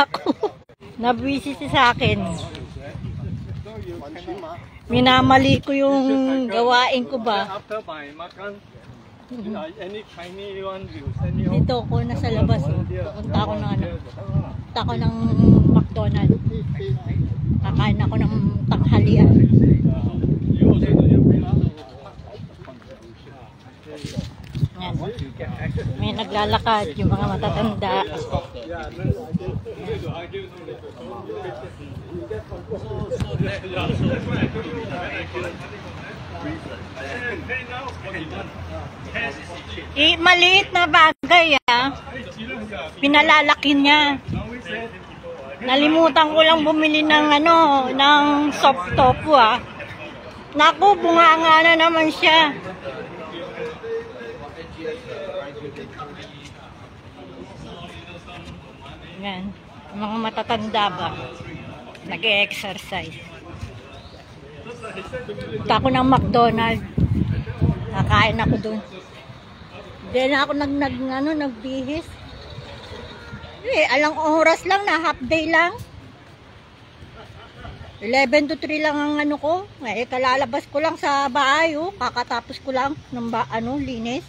ako. Nabwisit sa akin. Minamali ko yung gawain ko ba. Dito ako nasa labas. Pupunta ako ng ano. Pupunta ako ng McDonald's. Kakain ako ng tanghalian. Yan. May naglalakad yung mga matatanda. Maliit na bagay pinalalaki niya. Nalimutan ko lang bumili ng ano, ng soft tofu Naku, bunganga na naman siya. Yan, mga matatanda ba? Nag-e-exercise. Punta ako ng McDonald's. Kakain ako dun. Hindi na ako nagbihis. Alang oras lang na, half day lang. 11 to 3 lang ang ano ko. Kalalabas ko lang sa bahay, kakatapos ko lang ng linis.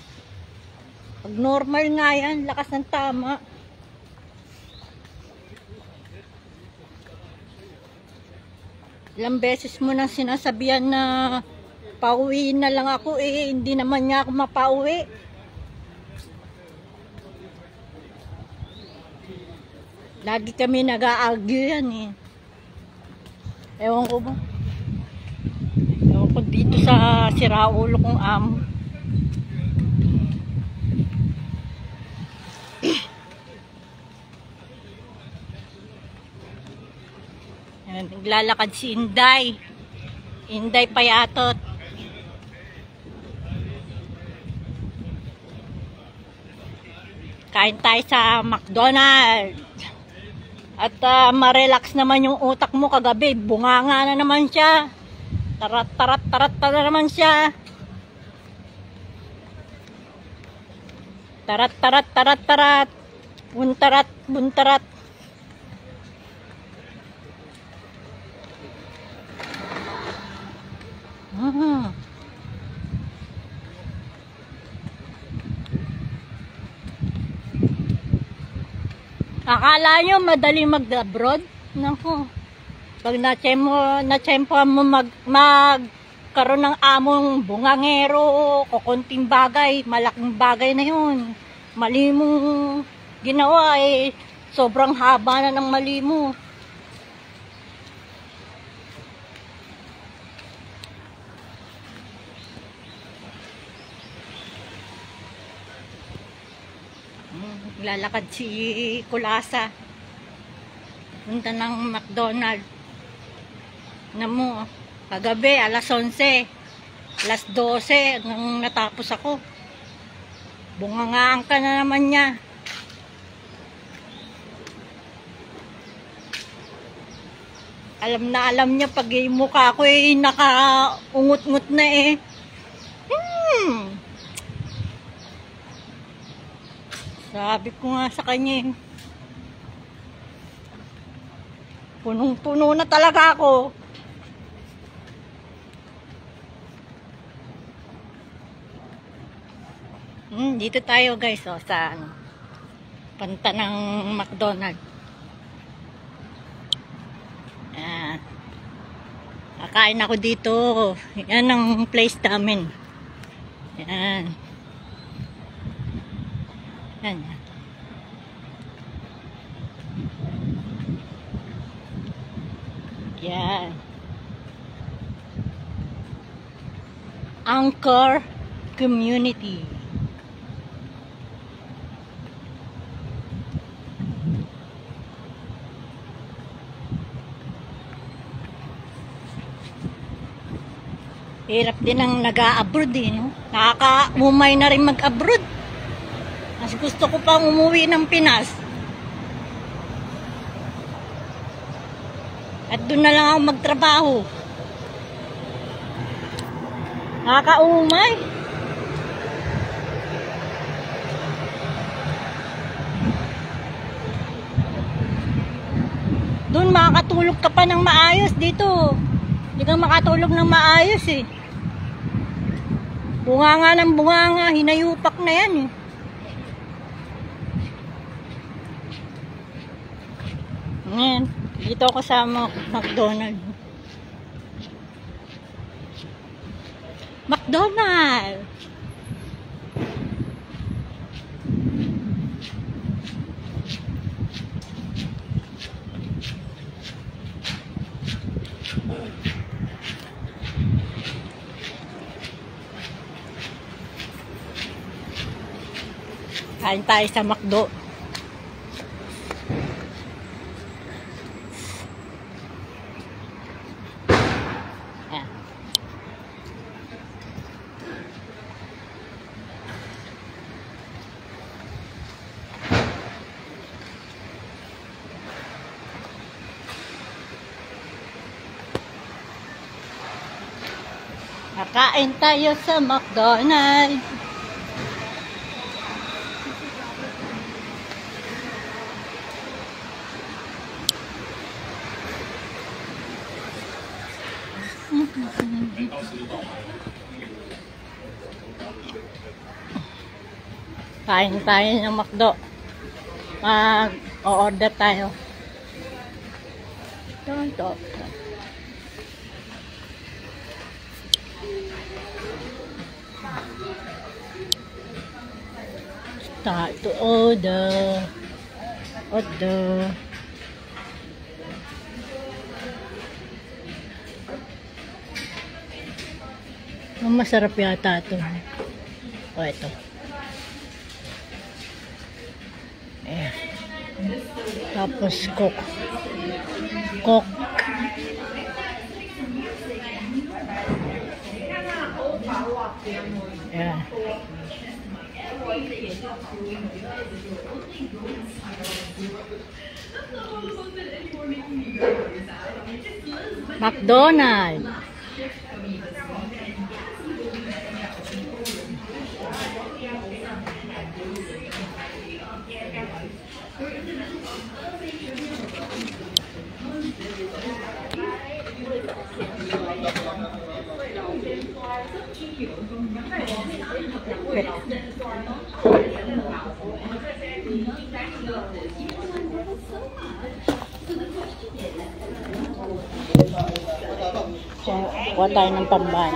Pag normal nga yan, lakas ng tama. Ilang beses mo nang sinasabihan na pauwiin na lang ako, hindi naman niya ako mapauwi. Lagi kami nag-a-argue yan Ewan ko ba? Ewan ko dito sa siraulo kong amo. Naglalakad si Inday. Inday Payatot. Kain tayo sa McDonald's. At ma-relax naman yung utak mo kagabi. Bunganga na naman siya. Tarat na naman siya. Tarat. Buntarat. Akala nyo madali mag-abroad? Naku, pag na-tsempo mo magkaroon ng among bungangero, kukunting bagay, malaking bagay na yun. Mali mong ginawa sobrang haba na ng mali mo. Lalakad si Kulasa. Punta ng McDonald's. Kagabi, alas 11. Alas 12, nang natapos ako. Bungangaan ka na naman niya. Alam niya pag yung mukha ko nakaungot-ngot na Sabi ko nga sa kanya punong-puno na talaga ako. Dito tayo guys sa panta ng McDonald's. Kakain ako dito. Yan ang place namin. Yan. Anchor Community. Hirap din ang nag-a-abroad no? Nakaka-umay na rin mag-abroad. Mas gusto ko pang umuwi ng Pinas. At doon na lang ako magtrabaho. Nakaka-umay. makakatulog ka pa ng maayos dito. Hindi ka makatulog ng maayos eh. Bunganga ng bunganga, hinayupak na yan eh. Ngayon, dito ako sa McDonald's. McDonald's! Kain tayo sa McDo. Ayan. Kakain tayo sa McDonald's. Kain tayo ng McDo. Mag-order tayo. Ito. Start to order. Masarap yata ito. O, ito. Ayan. Tapos Coke. Ayan. McDonald's. Kuha tayo ng pambahan.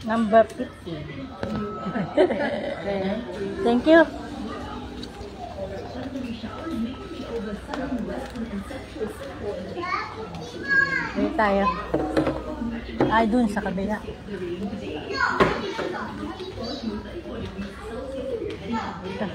Number 50. Thank you. Dito tayo. Ay, dun sa kabila. Ito.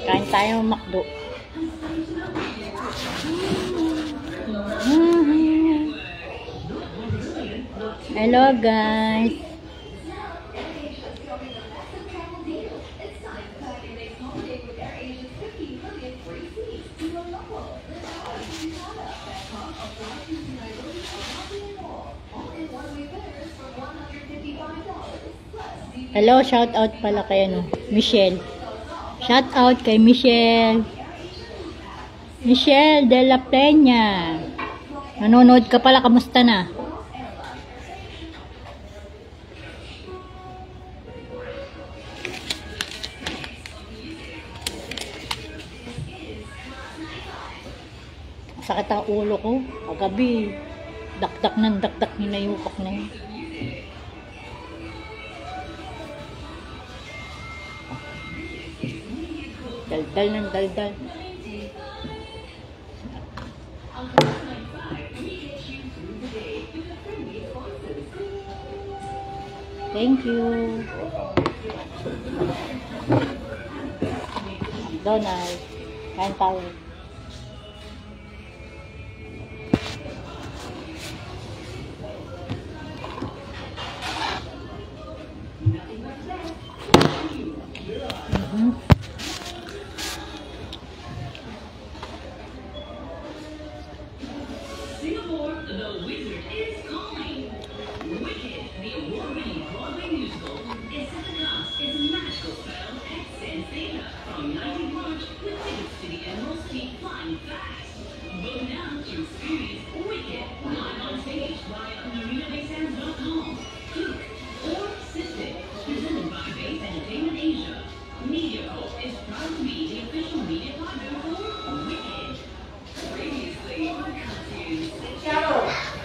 Kain tayo ng McDo. Hello guys. Hello, shout out pala kay Michelle. Shout out kay Michelle. Michelle de la Peña. Nanonood ka pala, kamusta na? Sakit ang ulo ko. Kagabi, dakdak ng dakdak hinayupak na yun. Daldal ng daldal. Thank you. McDonald's. Kain tayo. Singapore, the Wizard is calling. Wicked, the award-winning Broadway musical, is set to cast its magical spell at Sense Theatre from 19th March with tickets to the Emerald City flying fast. Book now to experience Wicked live on stage via marinabaysands.com, Klook, or Cystic, presented by Base Entertainment Asia. MediaCorp is proud to be the official media partner for Wicked. Previously on cartoons.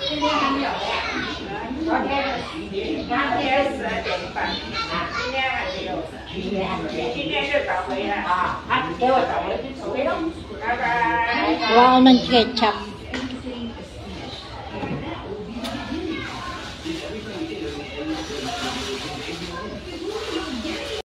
今天还没有呀，昨天12点半，今天还没有，今天就找回了啊，给我找回去，找回了，拜拜。Wow ng ketchup.